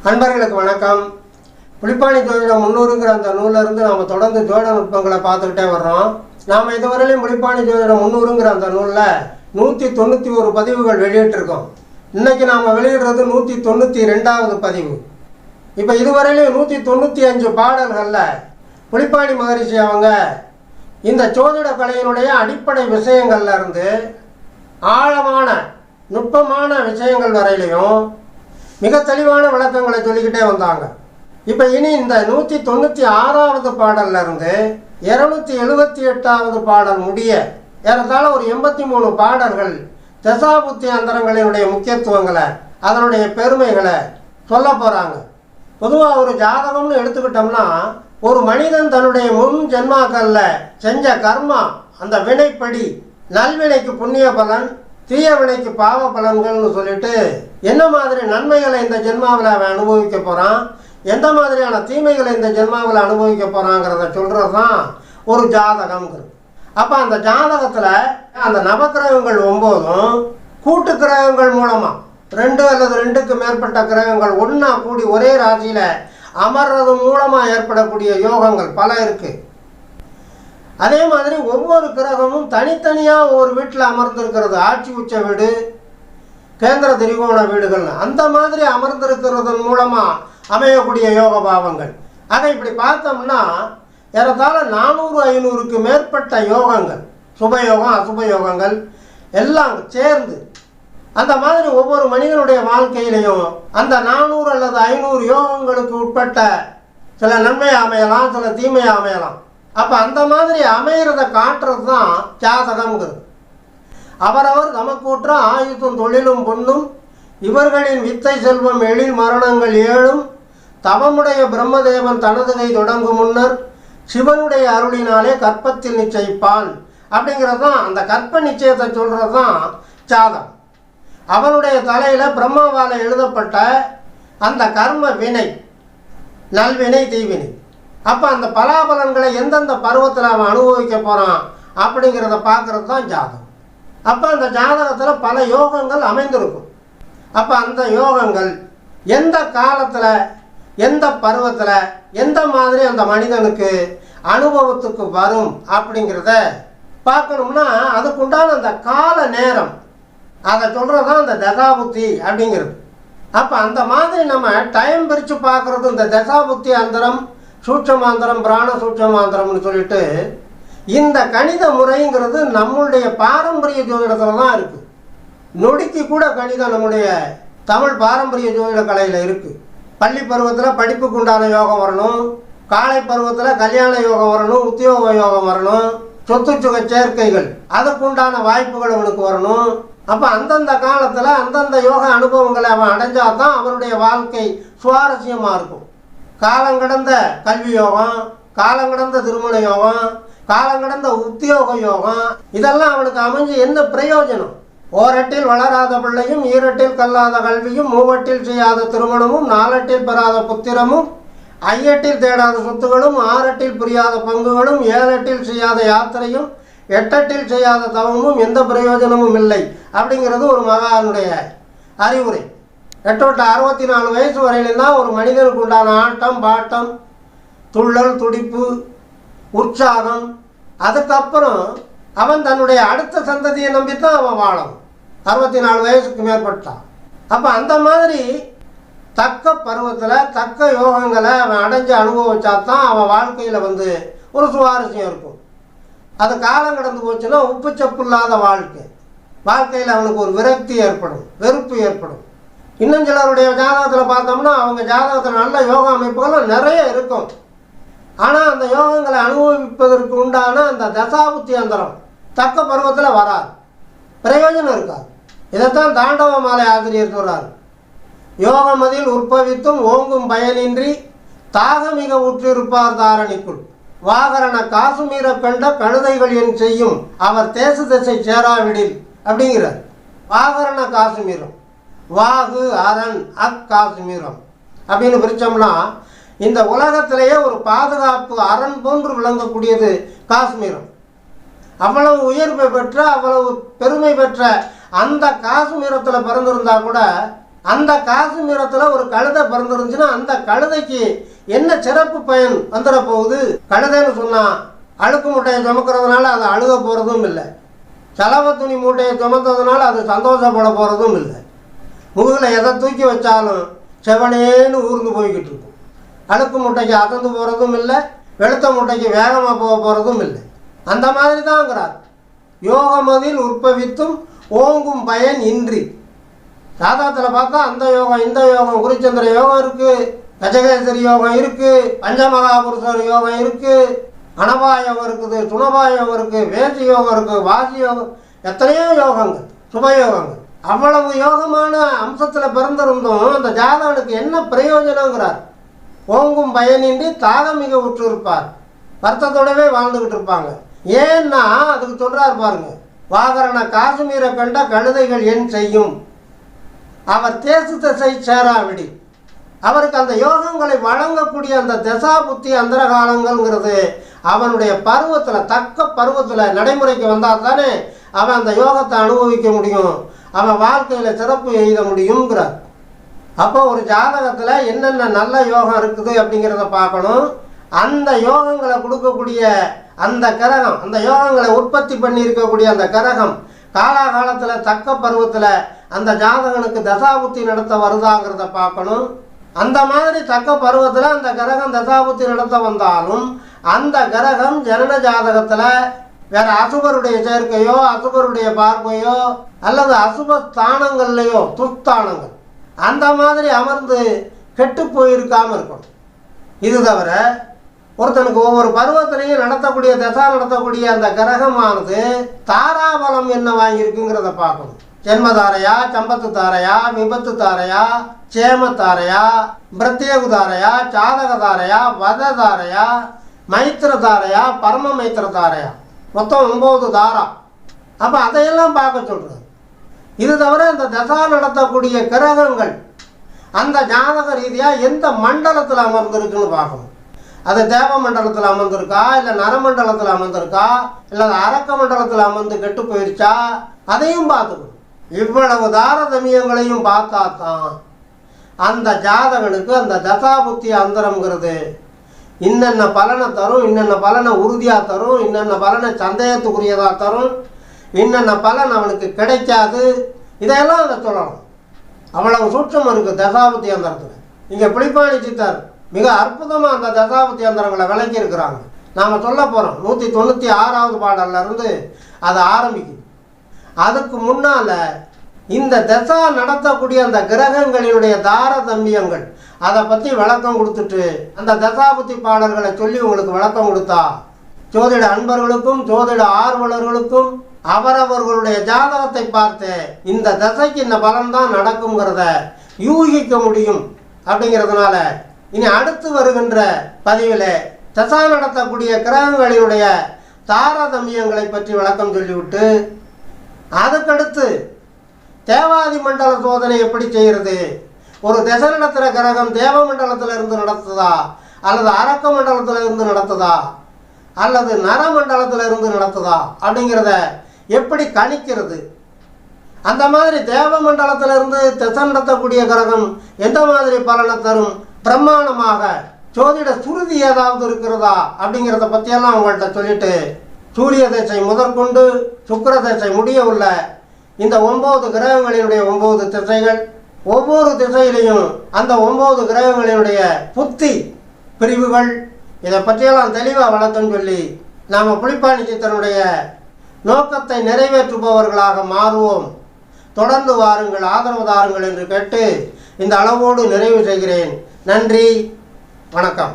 அன்பர்களுக்கு வணக்கம். புலிப்பாணி ஜோதிடம் 300ங்கிற அந்த நூலிலிருந்து நாம் தொடர்ந்து ஜோதிட நுட்பங்களை பார்த்துக்கிட்டே வர்றோம். நாம் இதுவரையிலும் புலிப்பாணி ஜோதிடம் 300ங்கிற அந்த நூலில் 191 பதிவுகள் வெளியிட்டிருக்கோம். இன்றைக்கி நாம் வெளியிடுறது 192வது பதிவு. இப்போ இதுவரையிலும் 195 பாடல்களில் புலிப்பாணி மகரிஷி அவங்க இந்த ஜோதிட கலையினுடைய அடிப்படை விஷயங்கள்ல இருந்து ஆழமான நுட்பமான விஷயங்கள் வரையிலையும் மிக தெளிவான விளக்கங்களை சொல்லிக்கிட்டே வந்தாங்க. இப்போ இனி இந்த 196வது பாடல்ல இருந்து 278வது பாடல் முடிய ஏறத்தாழ ஒரு 83 பாடல்கள் தசாபுத்தி அந்தரங்களினுடைய முக்கியத்துவங்களை அதனுடைய பெருமைகளை சொல்ல போகிறாங்க. பொதுவாக ஒரு ஜாதகம்னு எடுத்துக்கிட்டோம்னா ஒரு மனிதன் தன்னுடைய முன் ஜென்மாக்களில் செஞ்ச கர்மா, அந்த வினைப்படி நல்வினைக்கு புண்ணிய பலன், தீய வினைக்கு பாவ பலன்கள்னு சொல்லிட்டு என்ன மாதிரி நன்மைகளை இந்த ஜென்மாவில் அவன் அனுபவிக்க போகிறான், எந்த மாதிரியான தீமைகளை இந்த ஜென்மாவில் அனுபவிக்க போகிறாங்கிறத சொல்கிறது தான் ஒரு ஜாதகம்ங்கிறது. அப்போ அந்த ஜாதகத்தில் அந்த நவக்கிரகங்கள் 9ம் கூட்டு கிரகங்கள் மூலமாக 2 அல்லது 2க்கு மேற்பட்ட கிரகங்கள் ஒன்றா கூடி ஒரே ராசியில் அமர்றது மூலமாக ஏற்படக்கூடிய யோகங்கள் பல இருக்குது. அதே மாதிரி ஒவ்வொரு கிரகமும் தனித்தனியாக ஒரு வீட்டில் அமர்ந்திருக்கிறது. ஆட்சி உச்ச வீடு, கேந்திர திரிகோண வீடுகள் அந்த மாதிரி அமர்ந்திருக்கிறதன் மூலமாக அமையக்கூடிய யோக பாவங்கள். அதை இப்படி பார்த்தோம்னா ஏறத்தாழ 400-500க்கு மேற்பட்ட யோகங்கள், சுபயோகம் அசுப யோகங்கள் எல்லாம் சேர்ந்து அந்த மாதிரி ஒவ்வொரு மனிதனுடைய வாழ்க்கையிலையும் அந்த 400 அல்லது 500 யோகங்களுக்கு உட்பட்ட சில நன்மை அமையலாம், சில தீமை அமையலாம். அப்போ அந்த மாதிரி அமைகிறத காட்டுறது தான் ஜாதகம்ங்கிறது. அவரவர் நமக்கூற்ற ஆயுசும் தொழிலும் பொண்ணும் இவர்களின் வித்தை செல்வம் எழில் மரணங்கள் 7ம் தவமுடைய பிரம்மதேவன் தனது கை தொடங்கும் முன்னர் சிவனுடைய அருளினாலே கற்பத்தில் நிச்சயிப்பான் அப்படிங்கிறது தான். அந்த கற்ப நிச்சயத்தை சொல்கிறது தான் ஜாதகம். அவனுடைய தலையில் பிரம்மாவால் எழுதப்பட்ட அந்த கர்ம வினை, நல்வினை தீவினை. அப்போ அந்த பலாபலன்களை எந்தெந்த பருவத்தில் அவன் அனுபவிக்க போகிறான் அப்படிங்கிறத பார்க்குறது தான் ஜாதகம். அப்போ அந்த ஜாதகத்தில் பல யோகங்கள் அமைந்திருக்கும். அப்போ அந்த யோகங்கள் எந்த காலத்தில், எந்த பருவத்தில், எந்த மாதிரி அந்த மனிதனுக்கு அனுபவத்துக்கு வரும் அப்படிங்கிறத பார்க்கணும்னா அதுக்குண்டான அந்த கால நேரம் அதை சொல்கிறது தான் இந்த தசாபுத்தி அப்படிங்கிறது. அப்போ அந்த மாதிரி நம்ம டைம் பிரித்து பார்க்குறது இந்த தசாபுத்தி அந்தரம், சூட்சமாந்திரம், பிராண சூட்சமாந்திரம்னு சொல்லிட்டு இந்த கணித முறைங்கிறது நம்மளுடைய பாரம்பரிய ஜோதிடத்தில் தான் இருக்குது. நொடிக்கு கூட கணிதம் நம்முடைய தமிழ் பாரம்பரிய ஜோதிட கலையில் இருக்குது. பள்ளி பருவத்தில் படிப்புக்கு உண்டான யோகம் வரணும், காலை பருவத்தில் கல்யாண யோகம் வரணும், உத்தியோக யோகம் வரணும், சொத்து சுக சேர்க்கைகள் அதுக்குண்டான வாய்ப்புகள் அவனுக்கு வரணும். அப்போ அந்தந்த காலத்தில் அந்தந்த யோக அனுபவங்களை அவன் அடைஞ்சால் தான் அவனுடைய வாழ்க்கை சுவாரஸ்யமாக இருக்கும். காலங்கடந்த கல்வி யோகம், காலங்கடந்த திருமண யோகம், காலங்கடந்த உத்தியோக யோகம் இதெல்லாம் அவனுக்கு அமைஞ்சு என்ன பிரயோஜனம்? ஓரட்டில் வளராத பிள்ளையும், ஈரட்டில் கல்லாத கல்வியும், மூவட்டில் செய்யாத திருமணமும், 4 பெறாத புத்திரமும், 5 தேடாத சொத்துகளும், 6 புரியாத பங்குகளும், 7 செய்யாத யாத்திரையும், 8 செய்யாத தவமும் எந்த பிரயோஜனமும் இல்லை அப்படிங்கிறது ஒரு மகானுடைய அறிவுரை. 64 வயசு வரையிலும் தான் ஒரு மனிதனுக்கு உண்டான ஆட்டம் பாட்டம், துள்ளல் துடிப்பு, உற்சாகம். அதுக்கப்புறம் அவன் தன்னுடைய அடுத்த சந்ததியை நம்பித்தான் அவன் வாழணும். 64 வயசுக்கு மேற்பட்டான். அப்போ அந்த மாதிரி தக்க பருவத்தில் தக்க யோகங்களை அவன் அடைஞ்சு அனுபவிச்சாதான் அவன் வாழ்க்கையில் ஒரு சுவாரஸ்யம் இருக்கும். அது காலம் கடந்து போச்சுன்னா உப்பு சப்பு இல்லாத வாழ்க்கையில் அவனுக்கு ஒரு விரக்தி ஏற்படும், வெறுப்பு ஏற்படும். இன்னும் சிலருடைய ஜாதகத்தில் பார்த்தோம்னா அவங்க ஜாதகத்தில் நல்ல யோகா அமைப்புகளும் நிறைய இருக்கும். ஆனால் அந்த யோகங்களை அனுபவிப்பதற்கு உண்டான அந்த தசாபுத்தி அந்தரம் தக்க பருவத்தில் வராது, பிரயோஜனம் இருக்காது. இதைத்தான் தாண்டவ மாலை ஆசிரியர் சொல்கிறார். யோகமதில் உற்பவித்தும் ஓங்கும் பயனின்றி தாகமிக உற்றிருப்பார் தாரணிக்குள் வாகரண காசுமீர கண்ட கழுதைகள் என் செய்யும் அவர் தேச திசை சேராவிடில் அப்படிங்கிறார். வாகரண காசுமீரம், வாகு அரண் காசுமீரம் அப்படின்னு பிரித்தோம்னா இந்த உலகத்திலேயே ஒரு பாதுகாப்பு அரண் போன்று விளங்கக்கூடியது காஷ்மீரம். அவ்வளவு உயர்வை பெற்ற, அவ்வளவு பெருமை பெற்ற அந்த காஷ்மீரத்தில் பிறந்திருந்தா கூட அந்த காசுமீரத்தில் ஒரு கழுதை பிறந்துருந்துச்சுன்னா அந்த கழுதைக்கு என்ன சிறப்பு பயன் வந்துட போகுது? கழுதைன்னு சொன்னால் அழுக்கு மூட்டையை சுமக்கிறதுனால அது அழுக போகிறதும் இல்லை, செலவு துணி மூட்டையை சுமத்ததுனால அது சந்தோஷப்பட போகிறதும் இல்லை. முதுகில் எதை தூக்கி வச்சாலும் செவனேன்னு ஊர்ந்து போய்கிட்டு இருக்கும். அழுக்கு மூட்டைக்கு அகந்து போகிறதும் இல்லை, வெளுத்த மூட்டைக்கு வேகமாக போகிறதும் இல்லை. அந்த மாதிரி தான்ங்கிறார். யோகமதில் உற்பவித்தும் ஓங்கும் பயன் இன்றி. ஜாதகத்தில் பார்த்தா அந்த யோகம் இந்த யோகம், குருச்சந்திர யோகம் இருக்குது, கஜகேசரி யோகம் இருக்குது, பஞ்சமகாபுருஷர் யோகம் இருக்குது, அனபா யோகம் இருக்குது, துணபா யோகம் இருக்குது, வேசி யோகம் இருக்குது, வாசி யோகம், எத்தனையோ யோகங்கள், சுபயோகங்கள். அவ்வளவு யோகமான அம்சத்தில் பிறந்திருந்தோம் அந்த ஜாதகனுக்கு என்ன பிரயோஜனங்கிறார். ஓங்கும் பயனின்றி தாகமிக உற்றிருப்பார், வருத்தத்தோடவே வாழ்ந்துக்கிட்டு இருப்பாங்க. ஏன்னா அதுக்கு சொல்கிறார் பாருங்க, வாகரண காசுமீரை கண்ட கழுதைகள் என் செய்யும், அவர் தேசு திசை சேராவிடி. அவருக்கு அந்த யோகங்களை வழங்கக்கூடிய அந்த தசா புத்தி அந்தர காலங்கள்ங்கிறது அவனுடைய பருவத்தில், தக்க பருவத்தில் நடைமுறைக்கு வந்தால் தானே அவன் அந்த யோகத்தை அனுபவிக்க முடியும், அவன் வாழ்க்கையில் சிறப்பு எய்த முடியுங்கிறார். அப்போ ஒரு ஜாதகத்தில் என்னென்ன நல்ல யோகம் இருக்குது அப்படிங்கிறத பார்க்கணும். அந்த யோகங்களை கொடுக்கக்கூடிய அந்த கிரகம், அந்த யோகங்களை உற்பத்தி பண்ணி இருக்கக்கூடிய அந்த கிரகம் காலாகாலத்தில் தக்க பருவத்தில் அந்த ஜாதகனுக்கு தசாபுத்தி நடத்த வருதாங்கிறத பார்க்கணும். அந்த மாதிரி தக்க பருவத்தில் அந்த கிரகம் தசாபுத்தி நடத்த வந்தாலும் அந்த கிரகம் ஜனன ஜாதகத்தில் வேற அசுபருடைய சேர்க்கையோ அசுபருடைய பார்வையோ அல்லது அசுப ஸ்தானங்கள்லையோ துஸ்தானங்கள் அந்த மாதிரி அமர்ந்து கெட்டு போயிருக்காமல் இருக்கணும். இது தவிர ஒருத்தனுக்கு ஒவ்வொரு பருவத்திலையும் நடத்தக்கூடிய தசா நடத்தக்கூடிய அந்த கிரகமானது தாராபலம் என்ன வாங்கியிருக்குங்கிறத பார்க்கணும். ஜென்மதாரையா, சம்பத்து தாரையா, விபத்து தாரையா, சேம தாரையா, பிரத்யேகு தாரையா, சாதக தாரையா, வத தாரையா, மைத்திர தாரையா, பரம மைத்திர தாரையா, மொத்தம் 9 தாரா. அப்போ அதையெல்லாம் பார்க்க சொல்கிறது. இது தவிர இந்த தசா நடத்தக்கூடிய கிரகங்கள் அந்த ஜாதக ரீதியாக எந்த மண்டலத்தில் அமர்ந்திருக்குன்னு பார்க்கணும். அது தேவ மண்டலத்தில் அமர்ந்திருக்கா, இல்லை நரமண்டலத்தில் அமர்ந்திருக்கா, இல்லை அரக்க மண்டலத்தில் அமர்ந்து கெட்டு போயிருச்சா, அதையும் பார்த்துக்கணும். இவ்வளவு தாரதமியங்களையும் பார்த்தா தான் அந்த ஜாதகனுக்கு அந்த தசாபுத்தி அந்தரம்ங்கிறது இன்னென்ன பலனை தரும், இன்னென்ன பலனை உறுதியாக தரும், இன்னென்ன பலனை சந்தேகத்துக்குரியதாக தரும், இன்னென்ன பலன் அவனுக்கு கிடைக்காது, இதையெல்லாம் அதை சொல்லணும். அவ்வளவு சூட்சம் இருக்குது தசாபுத்தி அந்தரத்தில். இங்கே புலிப்பாணி சித்தர் மிக அற்புதமாக அந்த தசாபுத்தி அந்தரங்களை விளக்கி இருக்கிறாங்க. நாம் சொல்ல போகிறோம் 196வது பாடல்லேருந்து அதை ஆரம்பிக்குது. அதுக்கு முன்னால் இந்த தசா நடத்தக்கூடிய அந்த கிரகங்களினுடைய தாரதமியங்கள் அதை பற்றி விளக்கம் கொடுத்துட்டு அந்த தசாபுத்தி பாடல்களை சொல்லி உங்களுக்கு விளக்கம் கொடுத்தா ஜோதிட அன்பர்களுக்கும் ஜோதிட ஆர்வலர்களுக்கும் அவரவர்களுடைய ஜாதகத்தை பார்த்து இந்த தசைக்கு இந்த பலன்தான் நடக்குங்கிறத யூகிக்க முடியும். அப்படிங்கிறதுனால இனி அடுத்து வருகின்ற பதிவில் தசா நடத்தக்கூடிய கிரகங்களினுடைய தாரதமியங்களை பற்றி விளக்கம் சொல்லிவிட்டு அதுக்கடுத்து தேவாதி மண்டல சோதனை எப்படி செய்கிறது, ஒரு திசை நடத்துகிற கிரகம் தேவ மண்டலத்தில் இருந்து நடத்துதா அல்லது அரக்க மண்டலத்தில் இருந்து நடத்துதா அல்லது நரமண்டலத்தில் இருந்து நடத்துதா அப்படிங்கிறத எப்படி கணிக்கிறது, அந்த மாதிரி தேவ மண்டலத்திலிருந்து திசை நடத்தக்கூடிய கிரகம் எந்த மாதிரி பலனை தரும், பிரமாணமாக ஜோதிட சுருதி ஏதாவது இருக்கிறதா அப்படிங்கிறத பற்றியெல்லாம் அவங்கள்ட்ட சொல்லிட்டு சூரிய திசை முதற்கொண்டு சுக்கிர திசை முடிய உள்ள இந்த 9 கிரகங்களினுடைய 9 திசைகள், ஒவ்வொரு திசையிலையும் அந்த 9 கிரகங்களினுடைய புத்தி பிரிவுகள், இதை பற்றியெல்லாம் தெளிவாக வழக்கம் சொல்லி நாம் புலிப்பாணி சித்தனுடைய நோக்கத்தை நிறைவேற்றுபவர்களாக மாறுவோம். தொடர்ந்து வாருங்கள், ஆதரவு தாருங்கள் என்று கேட்டு இந்த அளவோடு நிறைவு செய்கிறேன். நன்றி, வணக்கம்.